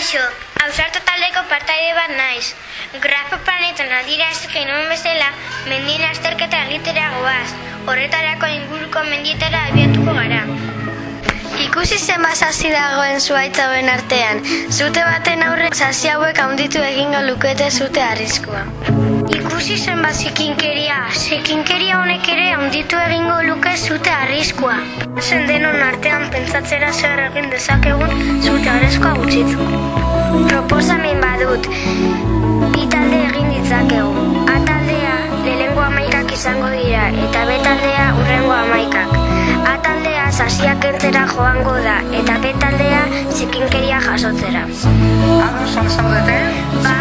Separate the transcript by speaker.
Speaker 1: Kaixo, ausartu taldeko partaide bat naiz. Grafo planetan adierazten nuen bezala, mendien azterketa egitera goaz. Horretarako inguruko mendietara abiatuko gara.
Speaker 2: Ikusi zenbat sasi dagoen zuhaitz hauen artean. Zute baten aurre sasi hauek handitu egingo lukete zute arriskua.
Speaker 1: Ikusi zenbat zikinkeria honek ere handitu egingo luke zute arriskua. Zen denon artean pentsatzera zer egin dezakegun zute arriskua gutxitzeko. Proposamen badut, bi talde egin ditzakegu. A taldea lehenengo 11 izango dira eta B taldea hurrengo 11. A taldea sasiak entzera joango da eta B taldea zikinkeria jasotzera.
Speaker 3: Ados zaudete?
Speaker 1: Ba,